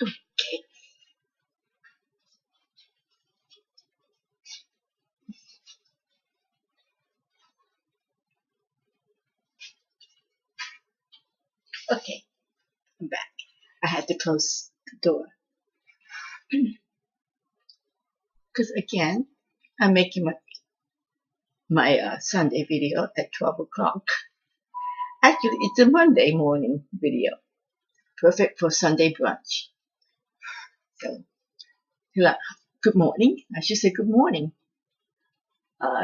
Okay. Okay. I'm back. I had to close the door because again, I'm making my Sunday video at 12 o'clock. Actually, it's a Monday morning video, perfect for Sunday brunch. So, good morning. I should say good morning.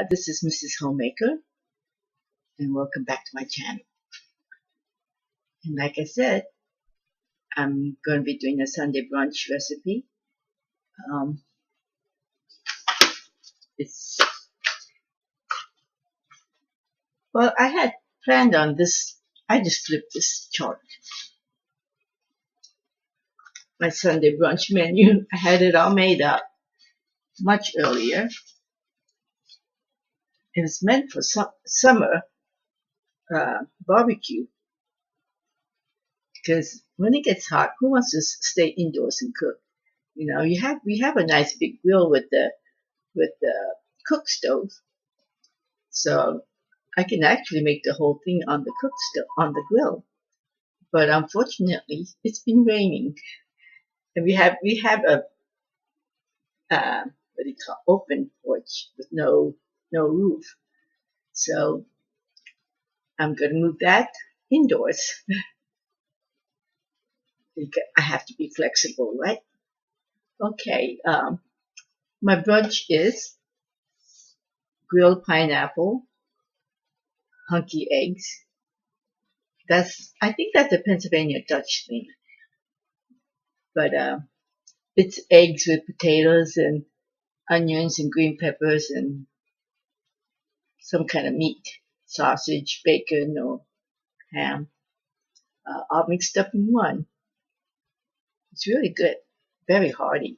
This is Mrs. Homemaker, and welcome back to my channel. And like I said, I'm going to be doing a Sunday brunch recipe. Um, it's Well, I had planned on this. I just flipped this chart. My Sunday brunch menu. I had it all made up much earlier. It was meant for summer barbecue because when it gets hot, who wants to stay indoors and cook? You know, we have a nice big grill with the cook stove, so I can actually make the whole thing on the on the grill. But unfortunately, it's been raining, and we have a what do you call open porch with no roof. So I'm going to move that indoors. I have to be flexible, right? Okay. My brunch is grilled pineapple, hunky eggs. I think that's a Pennsylvania Dutch thing, but it's eggs with potatoes and onions and green peppers and some kind of meat, sausage, bacon, or ham, all mixed up in one. It's really good, very hearty.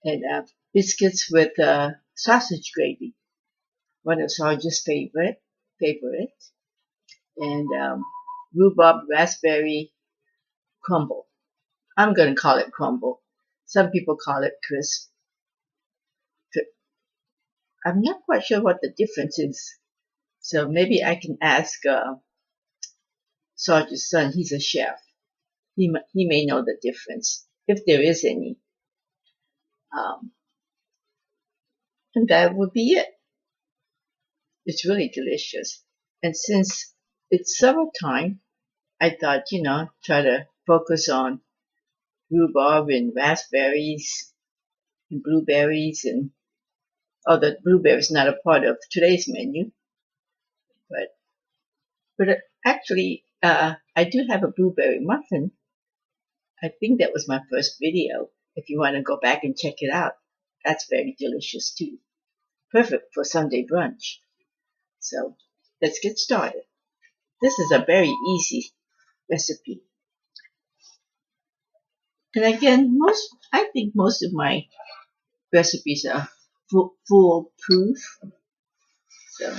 And biscuits with sausage gravy, one of Sarge's favorite, and rhubarb raspberry crumble. I'm going to call it crumble. Some people call it crisp. I'm not quite sure what the difference is, so maybe I can ask Sarge's son. He's a chef. He may know the difference if there is any. Um, and that would be it. It's really delicious. And since it's summertime, I thought, try to focus on rhubarb and raspberries and blueberries and the blueberries not a part of today's menu, but actually I do have a blueberry muffin. I think that was my first video. If you want to go back and check it out, that's very delicious too. Perfect for Sunday brunch. So let's get started. This is a very easy recipe. And again, I think most of my recipes are foolproof. So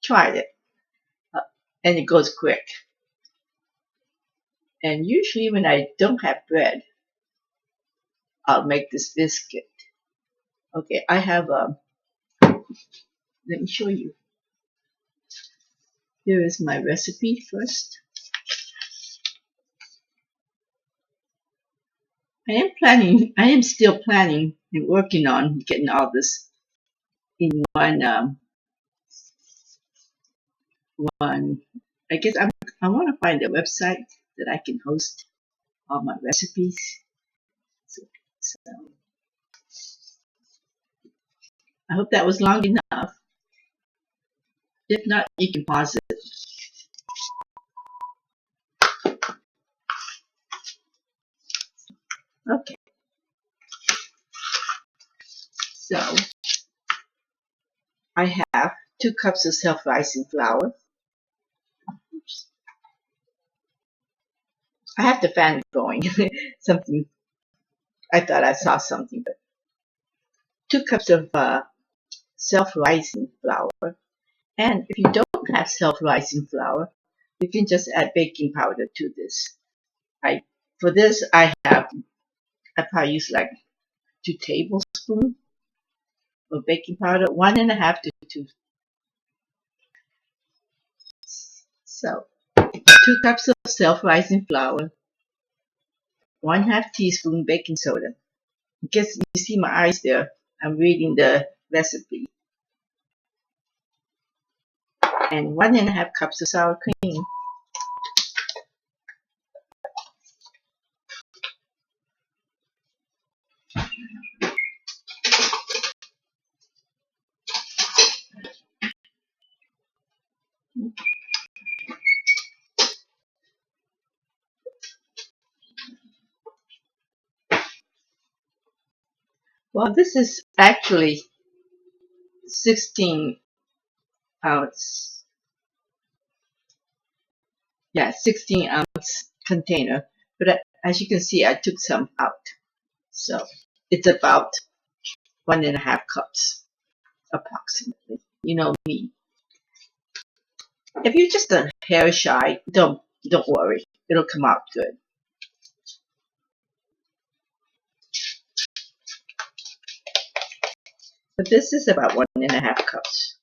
try it. Uh, and it goes quick. And usually when I don't have bread, I'll make this biscuit. Okay, I have let me show you. Here is my recipe first. I am still planning and working on getting all this in one. I guess I want to find a website that I can host all my recipes. So, so I hope that was long enough. If not, you can pause it. Okay, so I have 2 cups of self-rising flour. Oops. I have the fan going. Something I thought I saw something, but 2 cups of self-rising flour. And if you don't have self-rising flour, you can just add baking powder to this. For this, I have I probably use like 2 tablespoons of baking powder, 1.5 to 2. So 2 cups of self-rising flour, 1/2 teaspoon baking soda. I guess you see my eyes there. I'm reading the recipe. And 1.5 cups of sour cream. Well, this is actually 16 ounce. Yeah, 16-ounce container. But as you can see, I took some out. So it's about 1.5 cups approximately. You know me. If you're just a hair shy, don't worry. It'll come out good. But this is about 1.5 cups.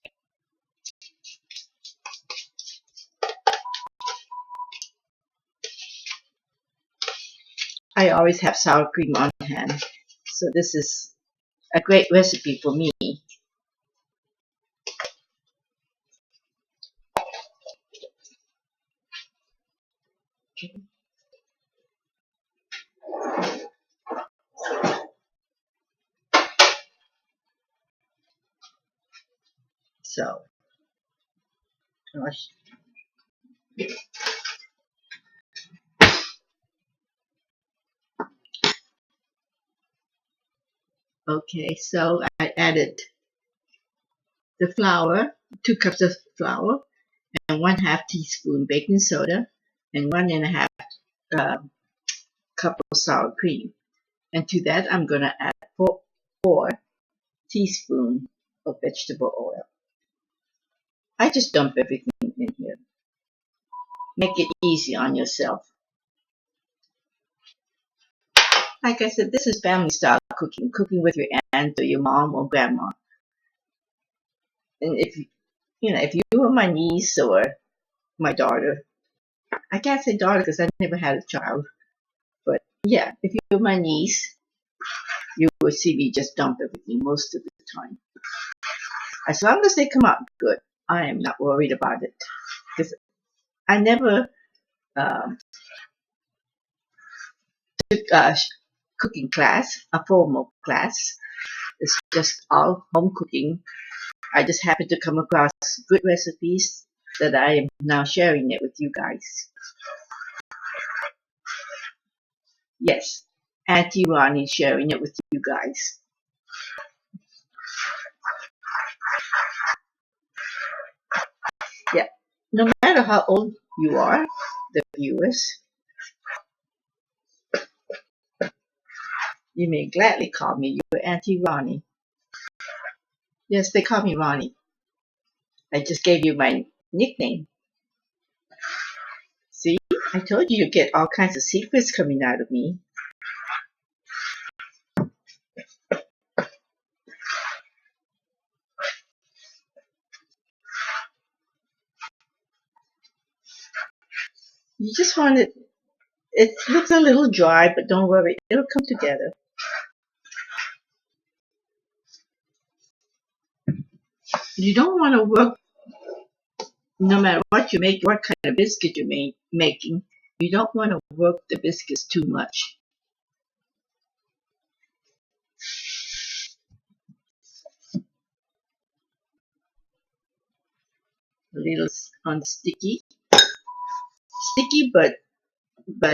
I always have sour cream on hand, so this is a great recipe for me. So, gosh. Okay, so I added the flour, 2 cups of flour, and 1/2 teaspoon baking soda, and 1.5 uh, cup of sour cream. And to that, I'm gonna add 4 teaspoons of vegetable oil. I just dump everything in here. Make it easy on yourself. Like I said, this is family style cooking with your aunt or your mom or grandma. And if you were my niece or my daughter, I can't say daughter because I never had a child, but yeah, if you were my niece, you would see me just dump everything most of the time. As long as they come out good, I am not worried about it because I never um, took a cooking class, a formal class. It's just all home cooking. I just happened to come across good recipes that I am now sharing it with you guys. Yes, Auntie Ronnie sharing it with you guys. Yeah, no matter how old you are, the viewers, you may gladly call me your Auntie Ronnie. Yes, they call me Ronnie. I just gave you my nickname. See, I told you get all kinds of secrets coming out of me. You just want it looks a little dry, but don't worry, it'll come together. You don't want to work, no matter what you make, what kind of biscuit you're making, you don't want to work the biscuits too much. A little on sticky, but you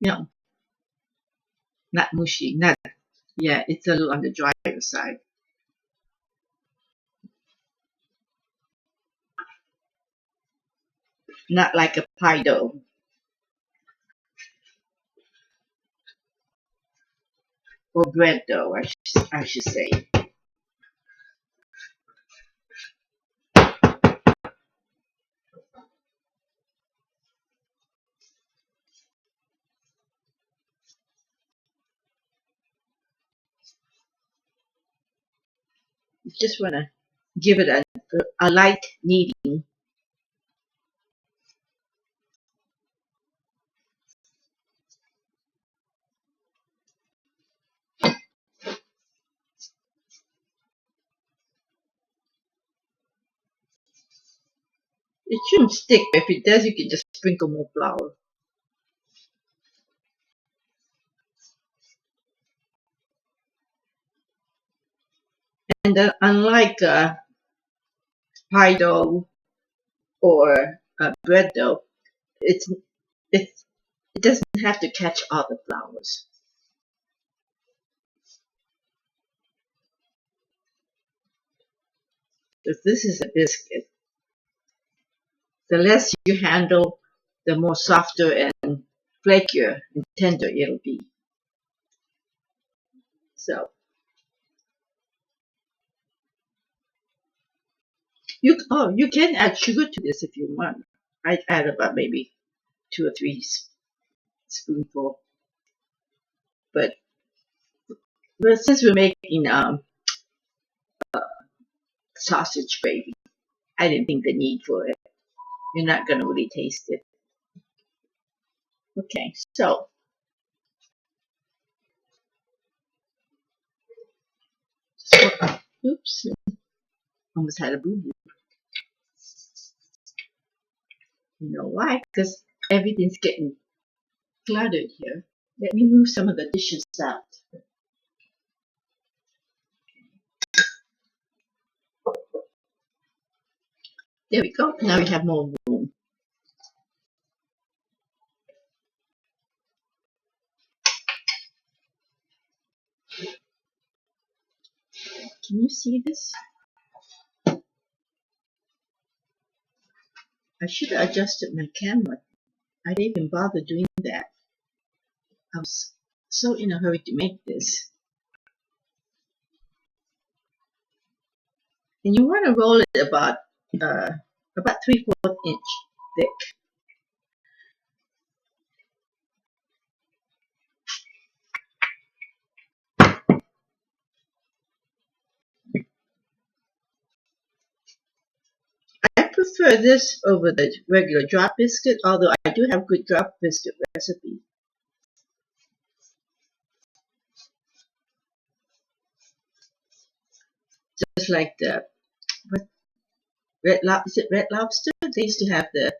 know, not mushy, not yeah, it's a little on the drier side. Not like a pie dough or bread dough, I should say. You just want to give it a light kneading. It shouldn't stick. If it does, you can just sprinkle more flour. And unlike pie dough or bread dough, it's it's it doesn't have to catch all the flours. Because this is a biscuit. The less you handle, the more softer and flakier and tender it'll be. So you can add sugar to this if you want. I'd add about maybe 2 or 3 spoonful. But since we're making sausage gravy, I didn't think the need for it. You're not gonna really taste it. Okay, so oops, almost had a boo boo. You know why? Because everything's getting cluttered here. Let me move some of the dishes out. There we go. Now we have more room. Can you see this? I should have adjusted my camera. I didn't even bother doing that. I was so in a hurry to make this. And you want to roll it about 3/4 inch thick. I prefer this over the regular drop biscuit, although I do have good drop biscuit recipe. Just like the is it Red Lobster? They used to have the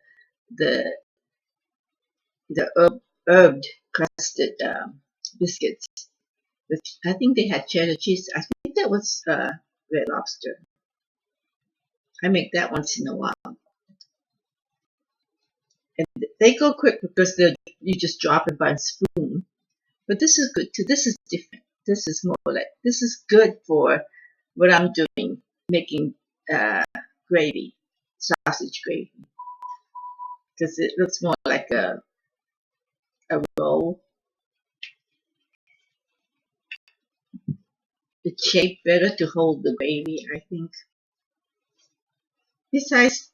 herbed crusted biscuits. Which I think they had cheddar cheese. I think that was Red Lobster. I make that once in a while. And they go quick because you just drop it by a spoon. But this is good too. This is different. This is more like this is good for what I'm doing, making uh, gravy, sausage gravy, because it looks more like a roll. It's shaped better to hold the gravy, I think. Besides,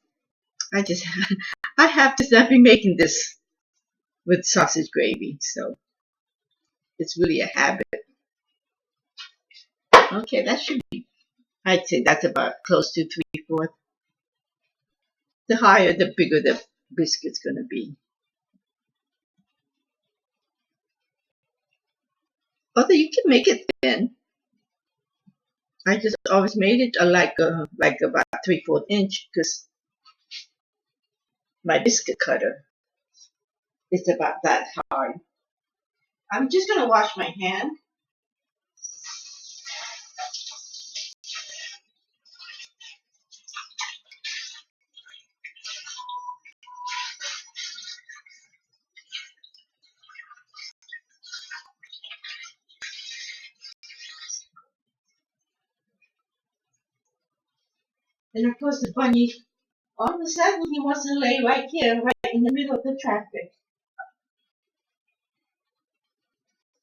I just I have to start making this with sausage gravy, so it's really a habit. Okay, that should be. I'd say that's about close to 3/4. The higher, the bigger the biscuit's gonna be. Although you can make it thin. I just always made it like about 3/4 inch because my biscuit cutter is about that hard. I'm just gonna wash my hand. And of course the bunny, all of a sudden he wants to lay right here, right in the middle of the traffic.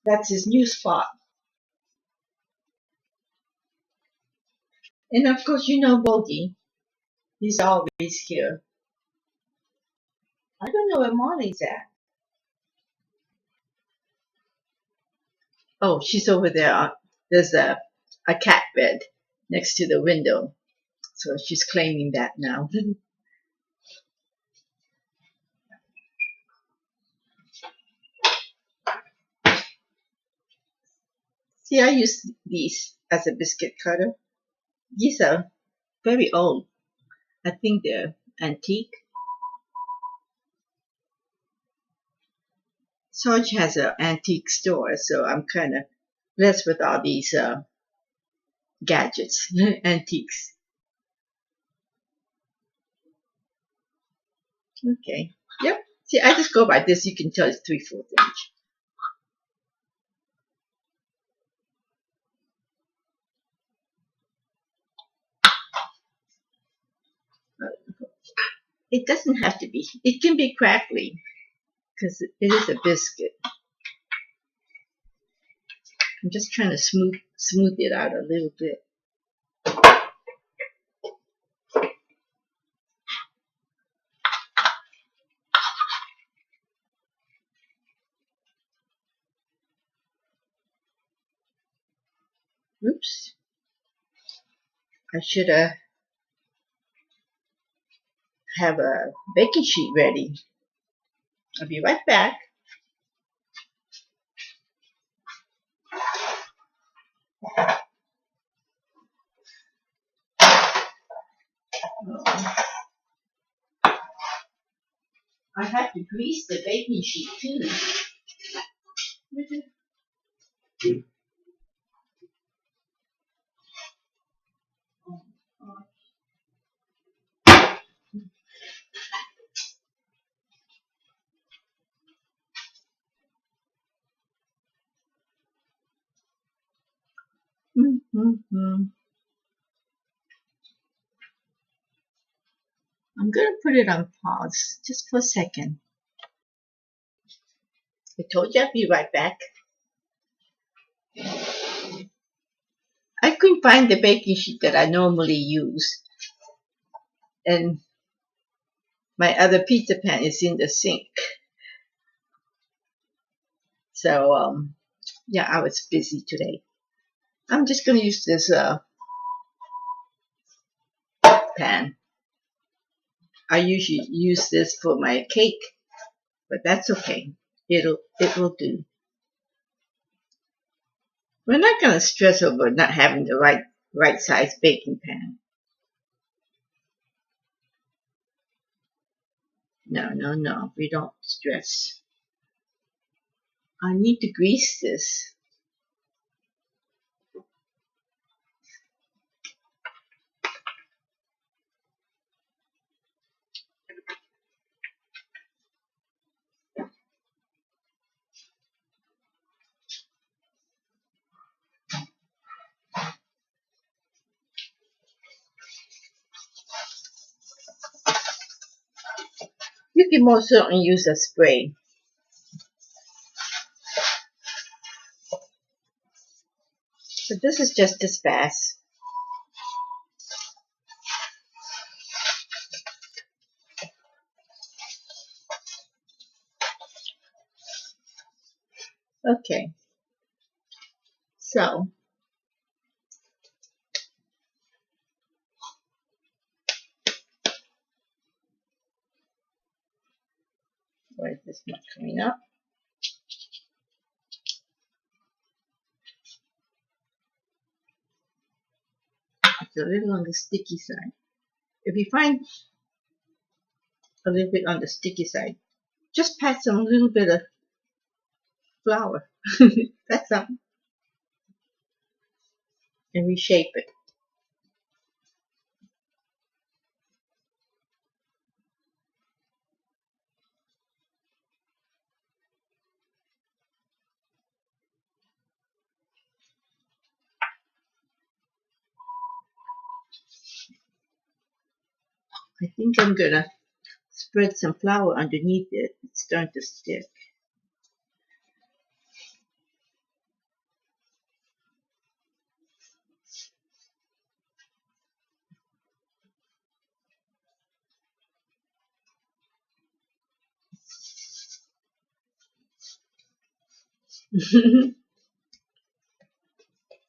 That's his new spot. And of course you know Bogey. He's always here. I don't know where Molly's at. Oh, she's over there. There's a cat bed next to the window. So she's claiming that now. See, I use these as a biscuit cutter. These are very old. I think they're antique. Sarge has an antique store, so I'm kind of blessed with all these gadgets, antiques. Okay. Yep. See, I just go by this. You can tell it's 3/4 inch. It doesn't have to be. It can be crackly because it is a biscuit. I'm just trying to smooth it out a little bit. Oops. I should have a baking sheet ready. I'll be right back. Oh, I have to grease the baking sheet too. Mm-hmm. I'm going to put it on pause just for a second. I told you I'd be right back. I couldn't find the baking sheet that I normally use. And my other pizza pan is in the sink. So, yeah, I was busy today. I'm just going to use this pan. I usually use this for my cake, but that's okay. It will do. We're not going to stress over not having the right size baking pan. No, we don't stress. I need to grease this. You can most certainly use a spray. But this is just as fast. Okay. So, why is this not coming up? It's a little on the sticky side. If you find a little bit on the sticky side, just pat some little bit of flour. That's something. And reshape it. I think I'm gonna spread some flour underneath it. It's starting to stick.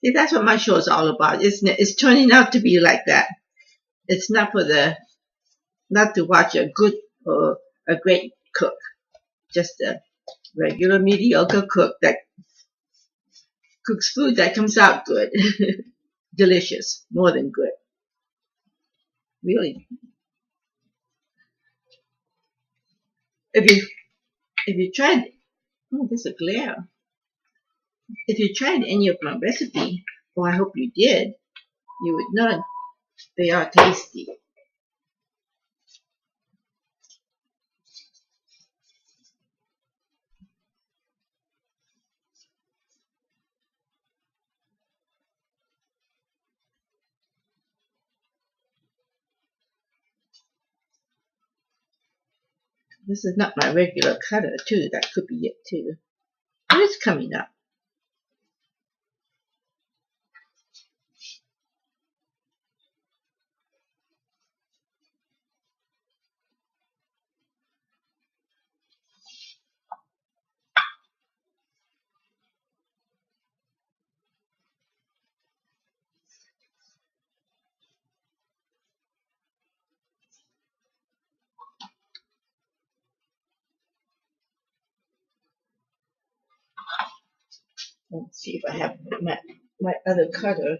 See, See, that's what my show is all about, isn't it? It's turning out to be like that. It's not to watch a good or a great cook, just a regular mediocre cook that cooks food that comes out good. Delicious, more than good. Really. If you if you tried, oh, there's a glare. If you tried any of my recipe, well, I hope you did, you would know they are tasty. This is not my regular cutter, too. That could be it, too. But it's coming up. Let's see if I have my other cutter.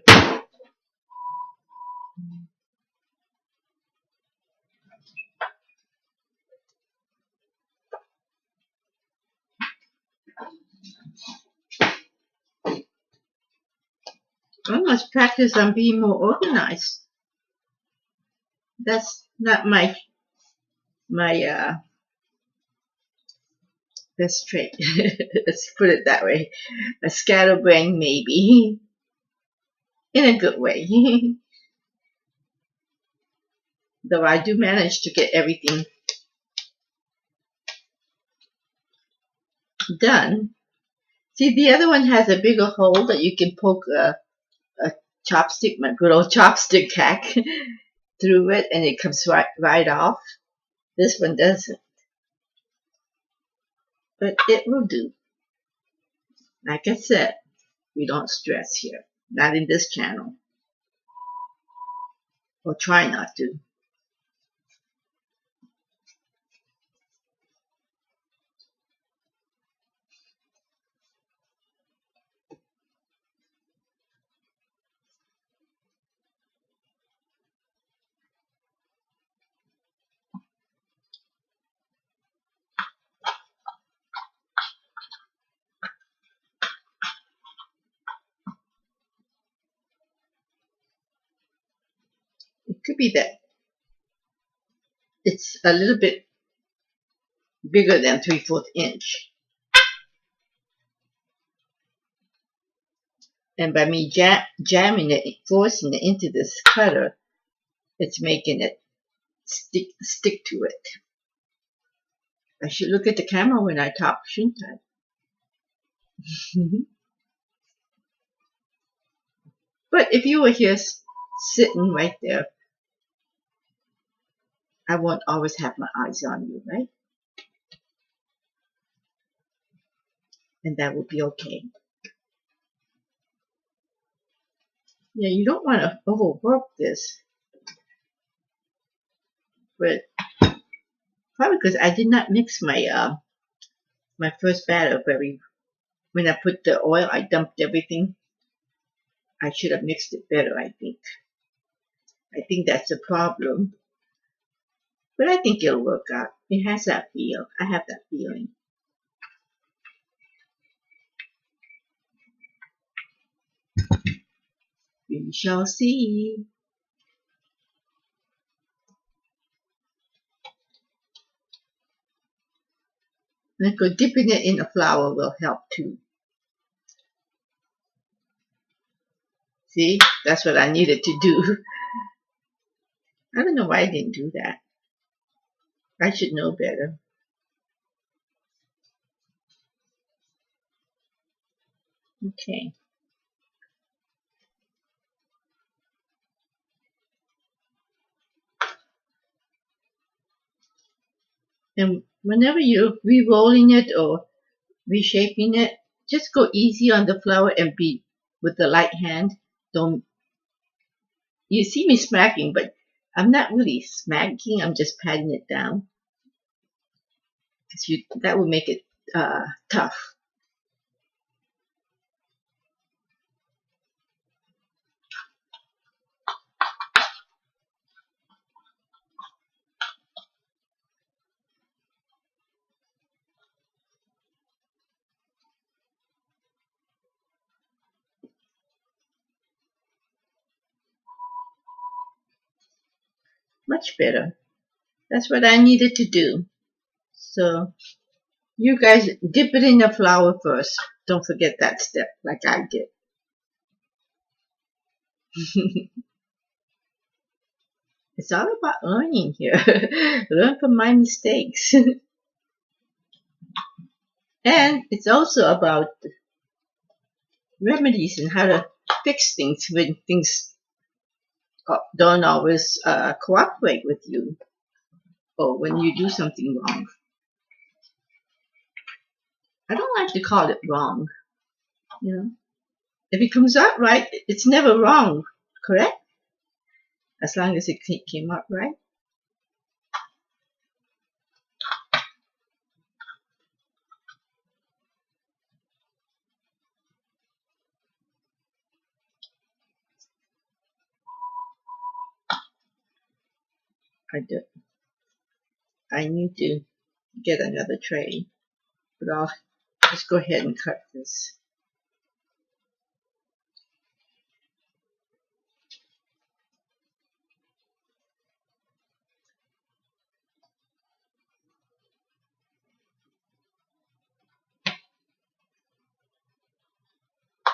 I must practice on being more organized. That's not my best trait. Let's put it that way. A scatterbrain, maybe, in a good way. Though I do manage to get everything done. See, the other one has a bigger hole that you can poke a chopstick, my good old chopstick hack, through it, and it comes right off. This one doesn't, but it will do. Like I said, we don't stress here, not in this channel, or try not to. It could be that it's a little bit bigger than 3/4 inch. And by me jamming it, forcing it into this cutter, it's making it stick to it. I should look at the camera when I talk, shouldn't I? But if you were here sitting right there, I won't always have my eyes on you, right? And that would be okay. Yeah, you don't want to overwork this, but probably because I did not mix my first batter very. When I put the oil, I dumped everything. I should have mixed it better, I think. I think that's a problem. But I think it'll work out. It has that feel. I have that feeling. We shall see. And of course, dipping it in the flour will help too. See, that's what I needed to do. I don't know why I didn't do that. I should know better. Okay. And whenever you're re-rolling it or reshaping it, just go easy on the flour and be with the light hand. Don't you see me smacking, but I'm not really smacking. I'm just patting it down because that would make it tough. Much better. That's what I needed to do. So you guys dip it in the flour first. Don't forget that step, like I did. It's all about learning here. Learn from my mistakes. And it's also about remedies and how to fix things when things don't always cooperate with you or when you do something wrong. I don't like to call it wrong. You know, if it comes out right, it's never wrong, correct? As long as it came out right. I do. I need to get another tray, but I'll just go ahead and cut this.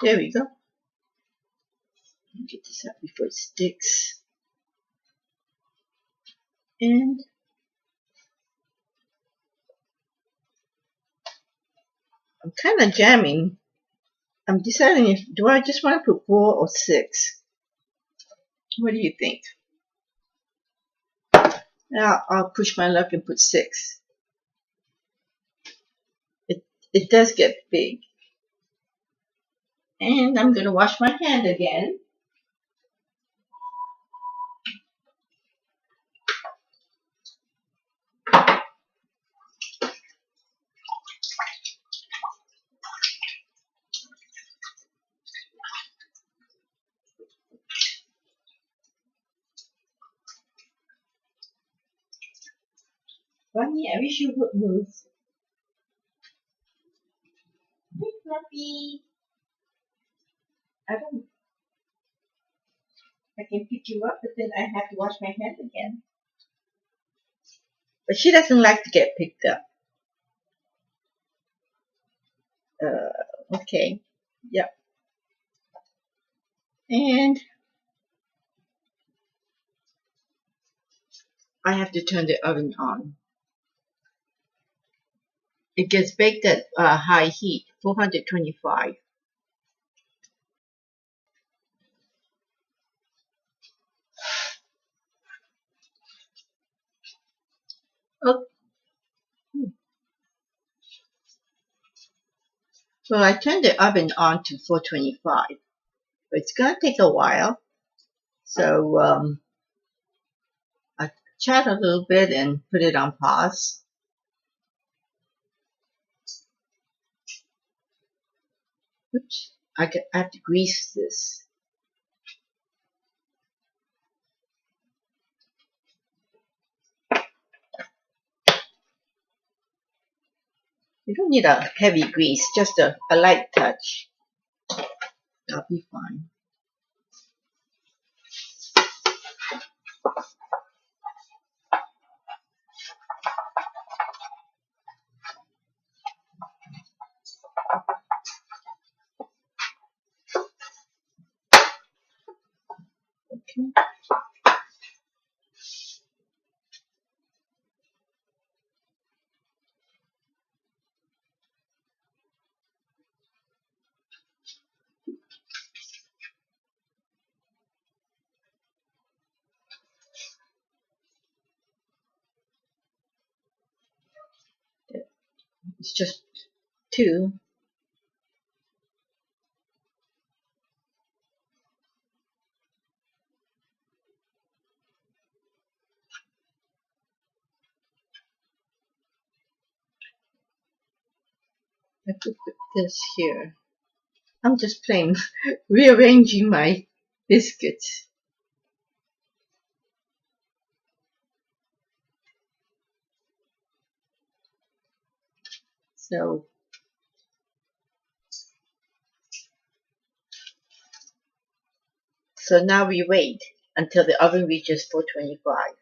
There we go. Get this out before it sticks. And I'm kind of jamming. I'm deciding if do I just want to put 4 or 6. What do you think? Now I'll push my luck and put 6. It does get big. And I'm going to wash my hand again. Ronnie, I wish you would move. Hey, Fluffy. I can pick you up, but then I have to wash my hand again. But she doesn't like to get picked up. Okay. Yep. And I have to turn the oven on. It gets baked at high heat, 425. Oh, well, I turned the oven on to 425, but it's gonna take a while. So I chat a little bit and put it on pause. Oops, I have to grease this. You don't need a heavy grease, just a light touch. That'll be fine. Okay. It's just 2. I could put this here. I'm just plain rearranging my biscuits. So now we wait until the oven reaches 425.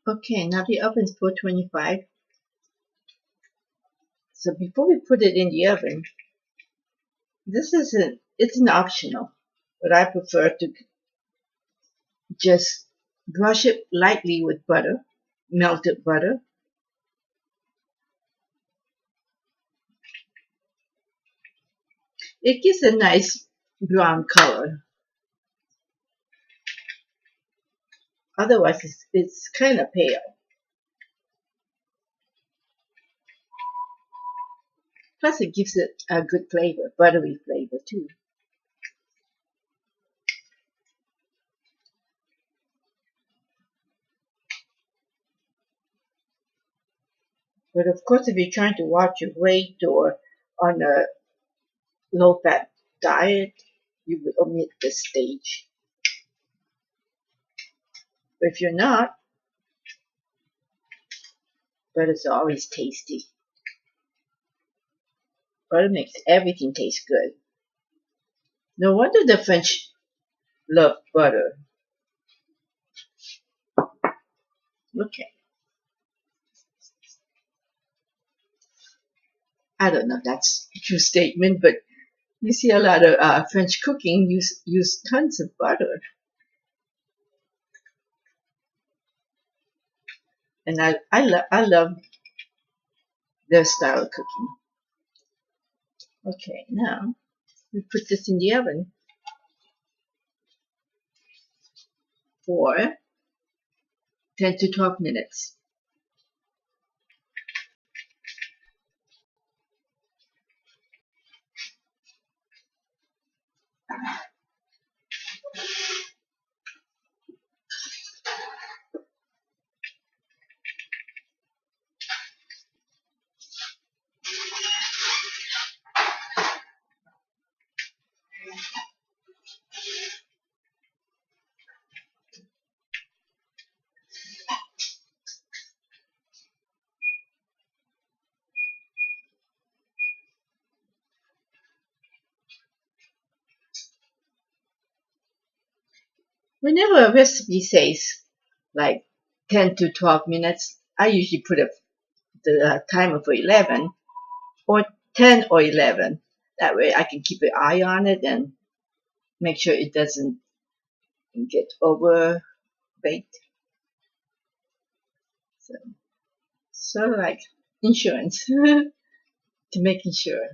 Okay, now the oven's 425. So before we put it in the oven, it's an optional, but I prefer to just brush it lightly with butter, melted butter. It gives a nice brown color. Otherwise, it's kind of pale. Plus, it gives it a good flavor, buttery flavor too. But of course, if you're trying to watch your weight or on a low-fat diet, you would omit this stage. But if you're not, butter's always tasty. Butter makes everything taste good. No wonder the French love butter. Okay. I don't know if that's a true statement, but you see a lot of French cooking use tons of butter, and I love their style of cooking. Okay, now we put this in the oven for 10 to 12 minutes. Whenever a recipe says like 10 to 12 minutes, I usually put the timer for 11 or 10 or 11. That way I can keep an eye on it and make sure it doesn't get over baked. So, sort of like insurance to making sure.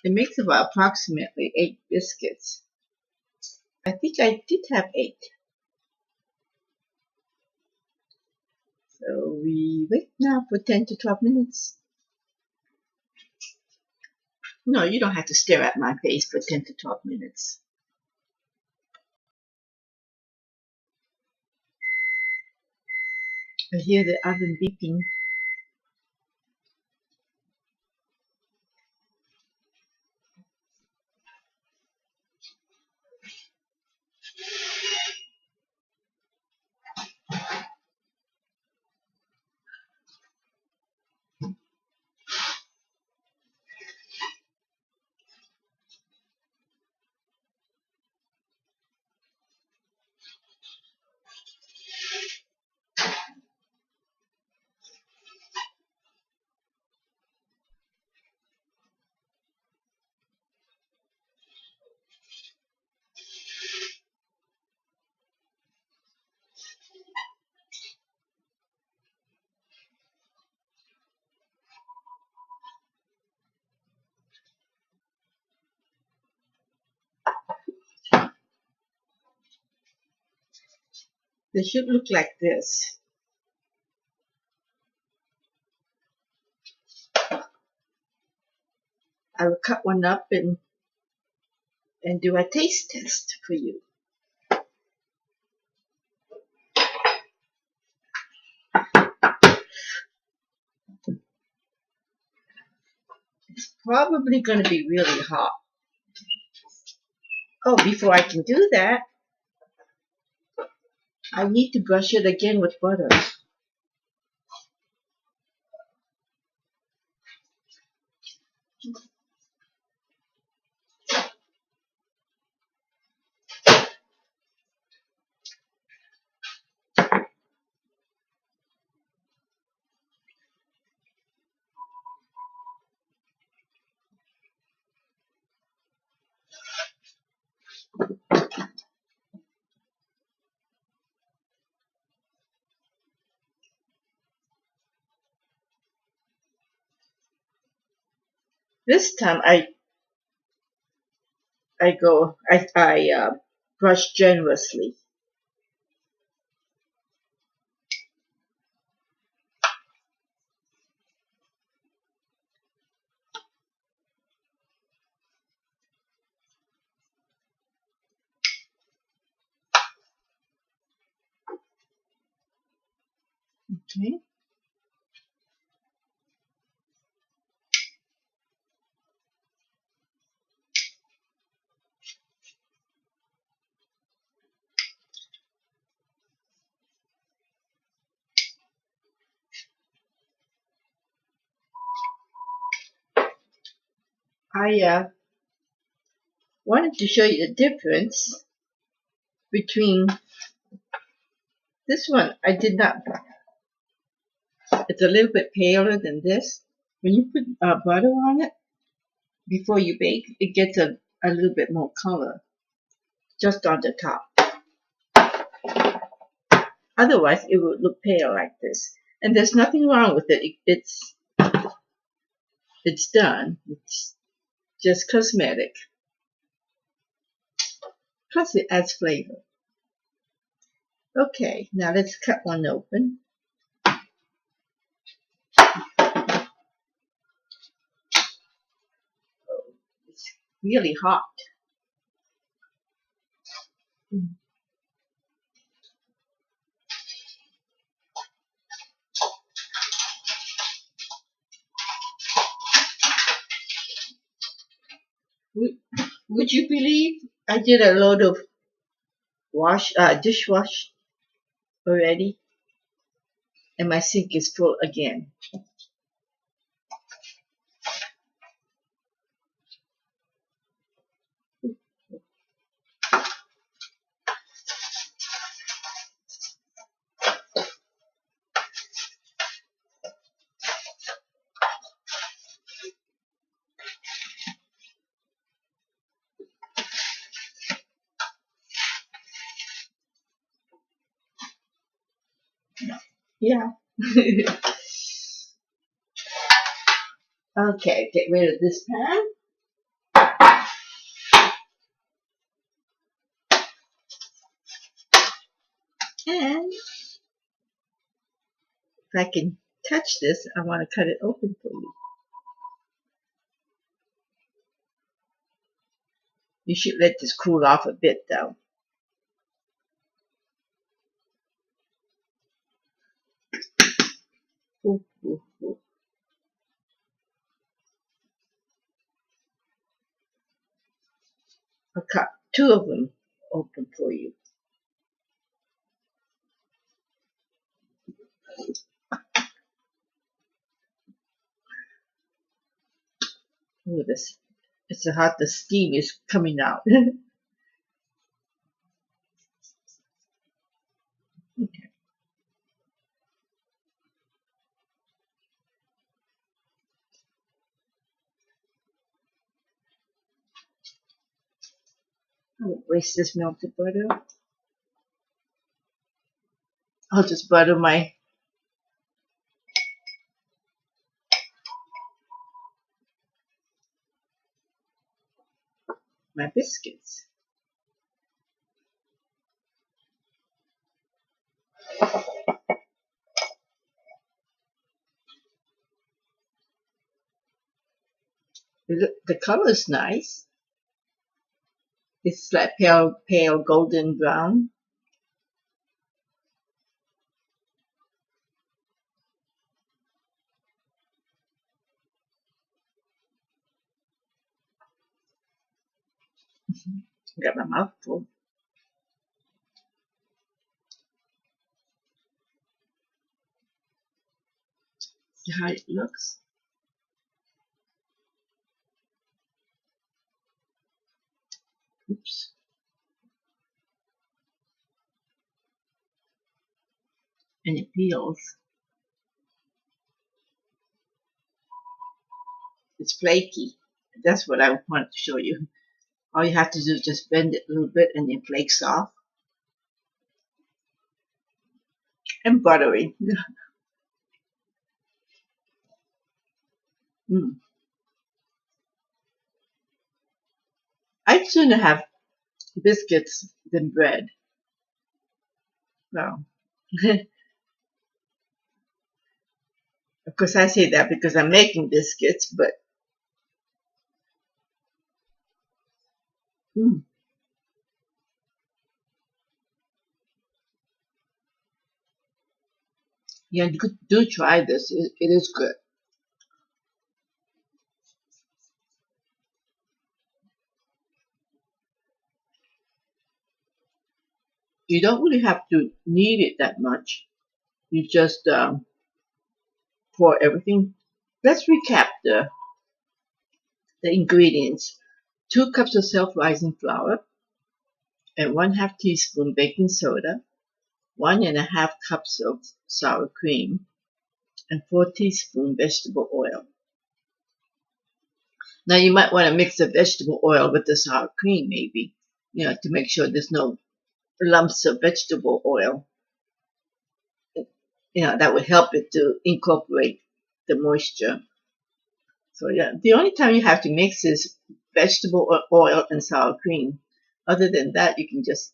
It makes about approximately 8 biscuits. I think I did have 8. So we wait now for 10 to 12 minutes. No, you don't have to stare at my face for 10 to 12 minutes. I hear the oven beeping. They should look like this. I will cut one up and do a taste test for you. It's probably going to be really hot. Oh, before I can do that, I need to brush it again with butter. This time I brush generously. Okay. I wanted to show you the difference between this one. I did not. It's a little bit paler than this. When you put butter on it before you bake, it gets a little bit more color just on the top. Otherwise, it would look pale like this. And there's nothing wrong with it. It's done. It's just cosmetic. Plus, it adds flavor. Okay, now let's cut one open. It's really hot. Would you believe I did a load of dishwash already, and my sink is full again. Yeah. Okay, get rid of this pan. And if I can touch this, I want to cut it open for you. You should let this cool off a bit though. Ooh, ooh, ooh. I'll cut two of them open for you. Ooh, this it's so hot. The steam is coming out. Okay, I won't waste this melted butter. I'll just butter my biscuits. The color is nice. It's like pale golden brown. Got my mouth full. See how it looks? Oops. And it peels. It's flaky. That's what I wanted to show you. All you have to do is just bend it a little bit and it flakes off. And buttery. Mm. I'd sooner have biscuits than bread. Well, of course I say that because I'm making biscuits, but mm, yeah, do try this. It is good. You don't really have to knead it that much. You just pour everything. Let's recap the ingredients. 2 cups of self-rising flour and 1/2 teaspoon baking soda, 1.5 cups of sour cream, and 4 teaspoon vegetable oil. Now you might want to mix the vegetable oil with the sour cream maybe, to make sure there's no lumps of vegetable oil. That would help it to incorporate the moisture. So yeah, the only time you have to mix is vegetable oil and sour cream. Other than that, you can just,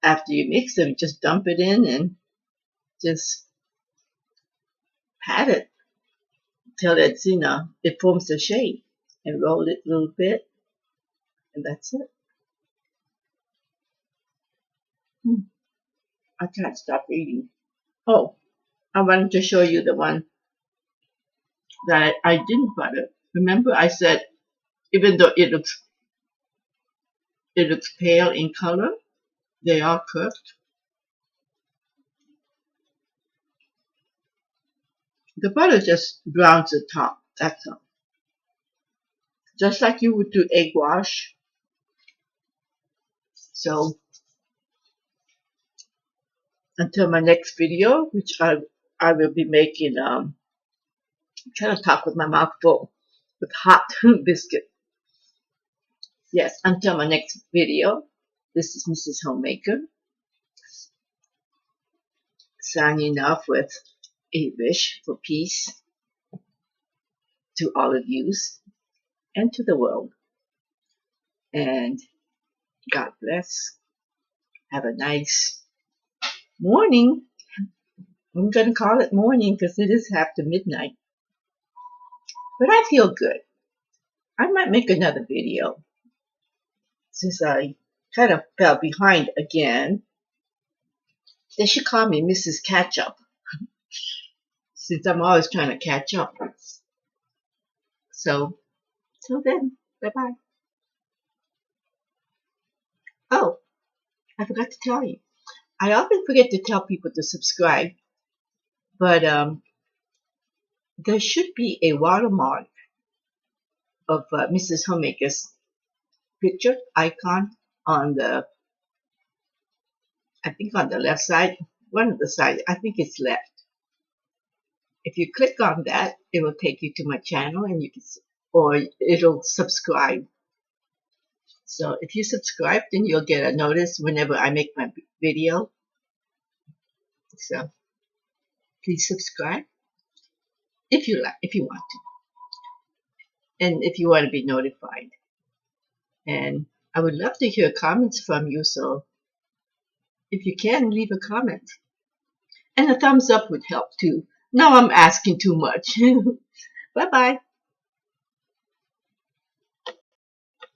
after you mix them, just dump it in and just pat it till it's, it forms a shape, and roll it a little bit, and that's it. I can't stop eating. Oh, I wanted to show you the one that I didn't butter. Remember I said, even though it looks pale in color, they are cooked. The butter just browns the top, that's all. Just like you would do egg wash. So until my next video, which I will be making, I'm trying to talk with my mouth full, with hot biscuit. Yes, until my next video, this is Mrs. Homemaker, signing off with a wish for peace to all of yous and to the world. And God bless. Have a nice morning. I'm going to call it morning because it is after midnight. But I feel good. I might make another video since I kind of fell behind again. They should call me Mrs. Catch Up since I'm always trying to catch up. So, till then, bye-bye. Oh, I forgot to tell you. I often forget to tell people to subscribe, but there should be a watermark of Mrs. Homemaker's picture icon on I think on the left side, one of the sides, I think it's left. If you click on that, it will take you to my channel and or it'll subscribe. So if you subscribe, then you'll get a notice whenever I make my video. So please subscribe if you want to, and if you want to be notified. And I would love to hear comments from you. So if you can, leave a comment, and a thumbs up would help too. Now I'm asking too much. Bye bye.